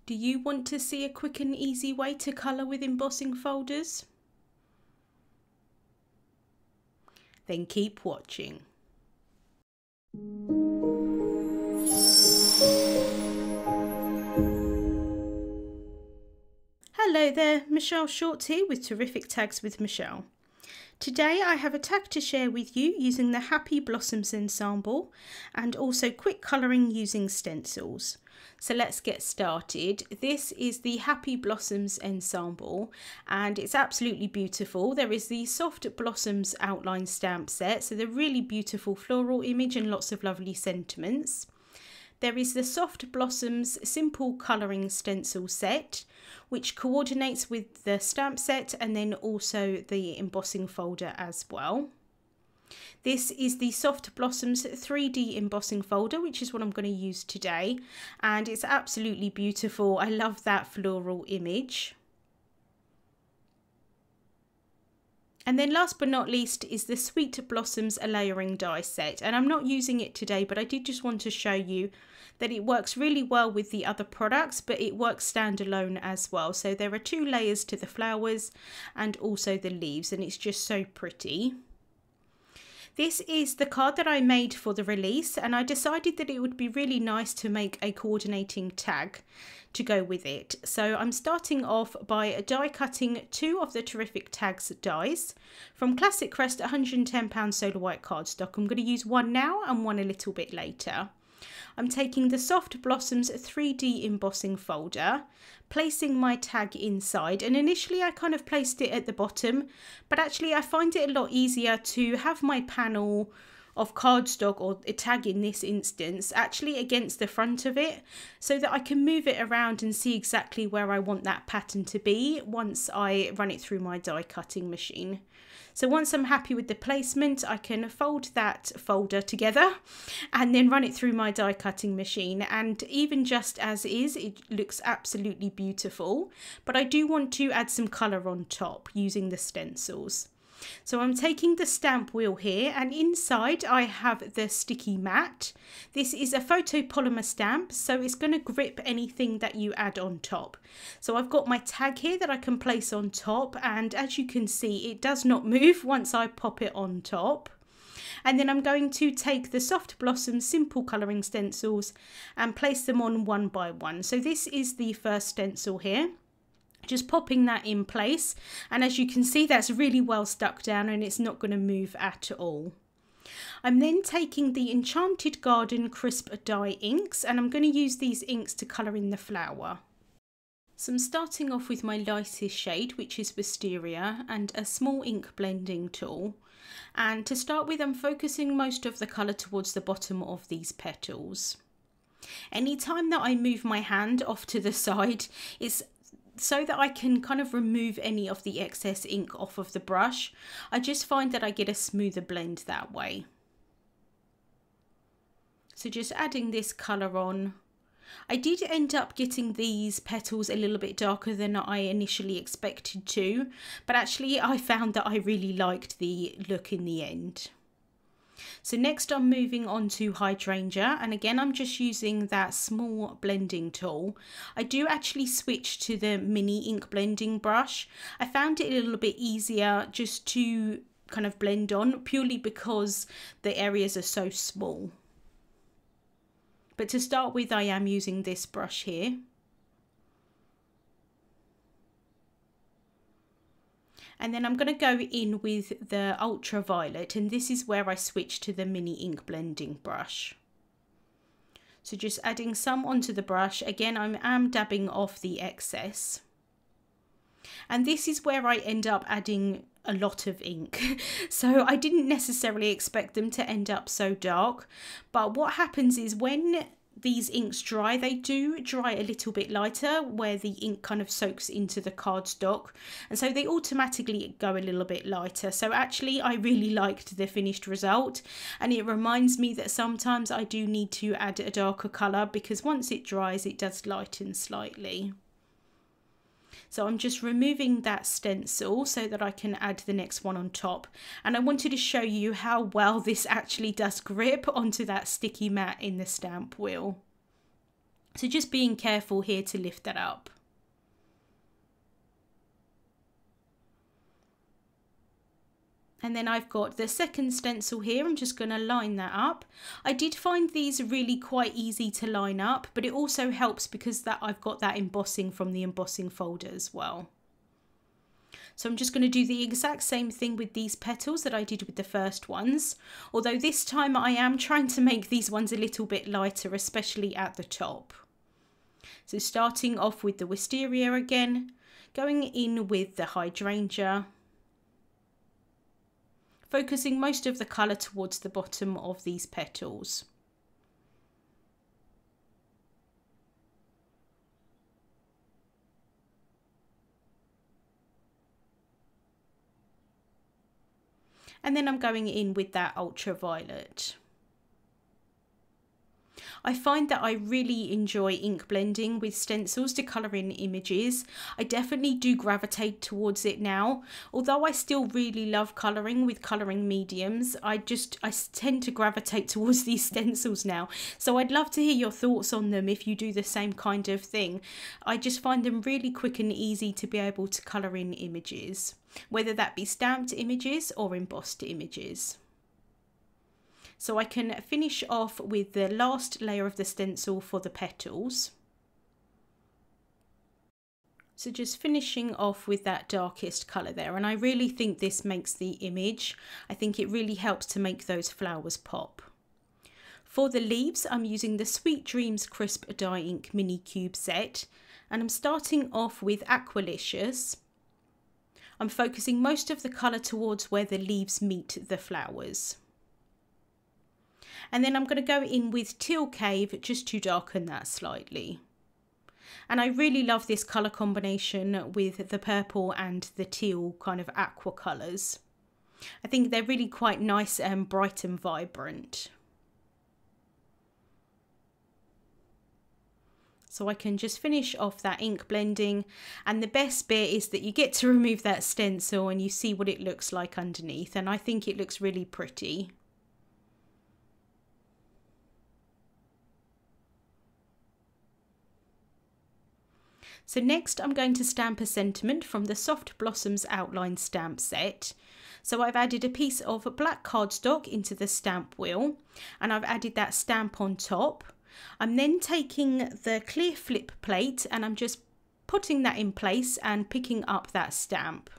Do you want to see a quick and easy way to colour with embossing folders? Then keep watching. Hello there, Michelle Short here with Terrific Tags with Michelle. Today I have a tag to share with you using the Happy Blossoms Ensemble and also quick colouring using stencils. So let's get started. This is the Happy Blossoms Ensemble and it's absolutely beautiful. There is the Soft Blossoms outline stamp set, so they're really beautiful floral image and lots of lovely sentiments. There is the Soft Blossoms Simple Colouring Stencil set, which coordinates with the stamp set and then also the embossing folder as well. This is the Soft Blossoms 3D embossing folder, which is what I'm going to use today, and it's absolutely beautiful. I love that floral image. And then last but not least is the Sweet Blossoms a layering die set, and I'm not using it today, but I did just want to show you that it works really well with the other products, but it works standalone as well. So there are 2 layers to the flowers and also the leaves, and it's just so pretty. This is the card that I made for the release, and I decided that it would be really nice to make a coordinating tag to go with it. So I'm starting off by die cutting 2 of the Terrific Tags dies from Classic Crest 110 solar white cardstock. I'm going to use one now and one a little bit later. I'm taking the Soft Blossoms 3D embossing folder, placing my tag inside, and initially I kind of placed it at the bottom, but actually I find it a lot easier to have my panel of cardstock, or a tag in this instance, actually against the front of it, so that I can move it around and see exactly where I want that pattern to be once I run it through my die cutting machine. So once I'm happy with the placement, I can fold that folder together and then run it through my die cutting machine, and even just as is, it looks absolutely beautiful, but I do want to add some colour on top using the stencils. So I'm taking the stamp wheel here, and inside I have the sticky mat. This is a photopolymer stamp, so it's going to grip anything that you add on top. So I've got my tag here that I can place on top, and as you can see, it does not move once I pop it on top. And then I'm going to take the Soft Blossom Simple Colouring stencils and place them on one by one. So this is the first stencil here. Just popping that in place, and as you can see, that's really well stuck down and it's not going to move at all. I'm then taking the Enchanted Garden Crisp die inks, and I'm going to use these inks to colour in the flower. So I'm starting off with my lightest shade, which is Wisteria, and a small ink blending tool. And to start with, I'm focusing most of the colour towards the bottom of these petals. Anytime that I move my hand off to the side, it's so that I can kind of remove any of the excess ink off of the brush. I just find that I get a smoother blend that way. So just adding this colour on. I did end up getting these petals a little bit darker than I initially expected to, but actually I found that I really liked the look in the end. So next I'm moving on to Hydrangea, and again I'm just using that small blending tool. I do actually switch to the mini ink blending brush. I found it a little bit easier just to kind of blend on, purely because the areas are so small. But to start with, I am using this brush here. And then I'm going to go in with the ultraviolet, and this is where I switch to the mini ink blending brush. So just adding some onto the brush. Again, I am dabbing off the excess. And this is where I end up adding a lot of ink. So I didn't necessarily expect them to end up so dark. But what happens is when these inks dry, they do dry a little bit lighter where the ink kind of soaks into the cardstock, and so they automatically go a little bit lighter. So actually I really liked the finished result, and it reminds me that sometimes I do need to add a darker colour, because once it dries it does lighten slightly. So I'm just removing that stencil so that I can add the next one on top. And I wanted to show you how well this actually does grip onto that sticky mat in the stamp wheel. So just being careful here to lift that up. And then I've got the second stencil here. I'm just going to line that up. I did find these really quite easy to line up, but it also helps because I've got that embossing from the embossing folder as well. So I'm just going to do the exact same thing with these petals that I did with the first ones. Although this time I am trying to make these ones a little bit lighter, especially at the top. So starting off with the wisteria again, going in with the hydrangea, focusing most of the colour towards the bottom of these petals. And then I'm going in with that ultraviolet. I find that I really enjoy ink blending with stencils to colour in images. I definitely do gravitate towards it now. Although I still really love colouring with colouring mediums, I tend to gravitate towards these stencils now. So I'd love to hear your thoughts on them if you do the same kind of thing. I just find them really quick and easy to be able to colour in images, whether that be stamped images or embossed images. So I can finish off with the last layer of the stencil for the petals. So just finishing off with that darkest colour there, and I really think this makes the image. I think it really helps to make those flowers pop. For the leaves, I'm using the Sweet Dreams Crisp Dye Ink Mini Cube set, and I'm starting off with Aqualicious. I'm focusing most of the colour towards where the leaves meet the flowers. And then I'm going to go in with Teal Cave just to darken that slightly. And I really love this colour combination with the purple and the teal kind of aqua colours. I think they're really quite nice and bright and vibrant. So I can just finish off that ink blending, and the best bit is that you get to remove that stencil and you see what it looks like underneath, and I think it looks really pretty. So next I'm going to stamp a sentiment from the Soft Blossoms outline stamp set. So I've added a piece of black cardstock into the stamp wheel, and I've added that stamp on top. I'm then taking the clear flip plate and I'm just putting that in place and picking up that stamp.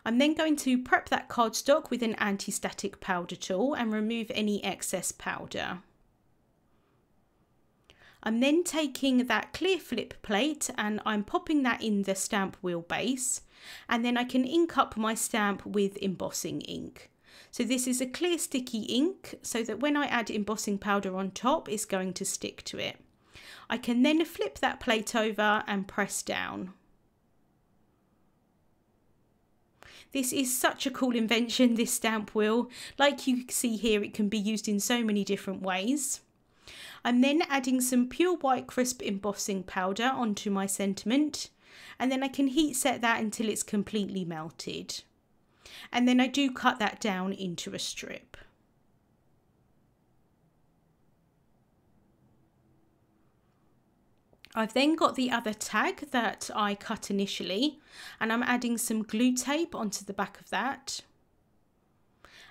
I'm then going to prep that cardstock with an anti-static powder tool and remove any excess powder. I'm then taking that clear flip plate and I'm popping that in the stamp wheel base, and then I can ink up my stamp with embossing ink. So this is a clear sticky ink so that when I add embossing powder on top, it's going to stick to it. I can then flip that plate over and press down. This is such a cool invention, this stamp wheel. Like you see here, it can be used in so many different ways. I'm then adding some pure white crisp embossing powder onto my sentiment, and then I can heat set that until it's completely melted. And then I do cut that down into a strip. I've then got the other tag that I cut initially, and I'm adding some glue tape onto the back of that.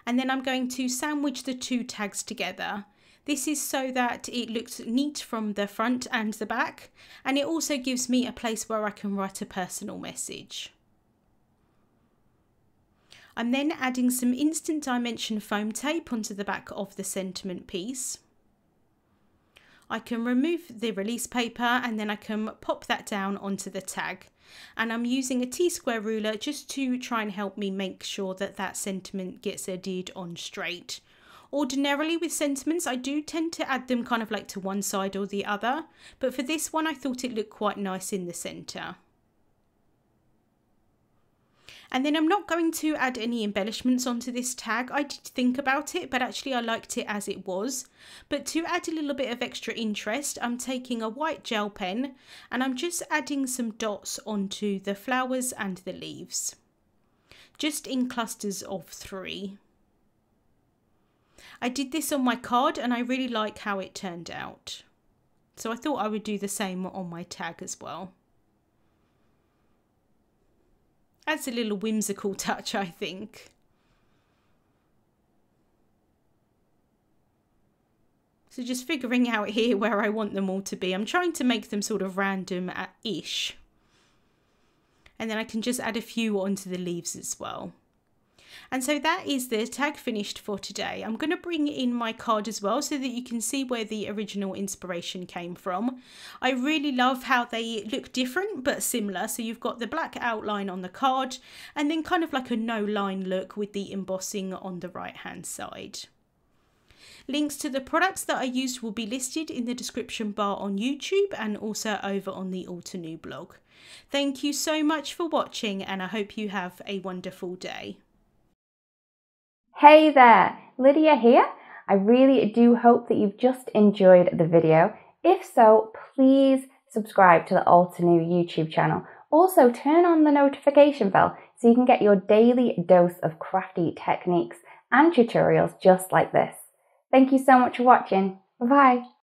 And then I'm going to sandwich the two tags together. This is so that it looks neat from the front and the back, and it also gives me a place where I can write a personal message. I'm then adding some instant dimension foam tape onto the back of the sentiment piece. I can remove the release paper and then I can pop that down onto the tag, and I'm using a T-square ruler just to try and help me make sure that that sentiment gets adhered on straight. Ordinarily with sentiments, I do tend to add them kind of like to one side or the other, but for this one I thought it looked quite nice in the centre. And then I'm not going to add any embellishments onto this tag. I did think about it, but actually I liked it as it was. But to add a little bit of extra interest, I'm taking a white gel pen and I'm just adding some dots onto the flowers and the leaves, just in clusters of 3. I did this on my card and I really like how it turned out. So I thought I would do the same on my tag as well. Adds a little whimsical touch, I think. So just figuring out here where I want them all to be. I'm trying to make them sort of random-ish. And then I can just add a few onto the leaves as well. And so that is the tag finished for today. I'm going to bring in my card as well so that you can see where the original inspiration came from. I really love how they look different but similar. So you've got the black outline on the card and then kind of like a no line look with the embossing on the right hand side. Links to the products that I used will be listed in the description bar on YouTube and also over on the Altenew blog. Thank you so much for watching and I hope you have a wonderful day. Hey there, Lydia here. I really do hope that you've just enjoyed the video. If so, please subscribe to the Altenew YouTube channel. Also turn on the notification bell so you can get your daily dose of crafty techniques and tutorials just like this. Thank you so much for watching. Bye-bye.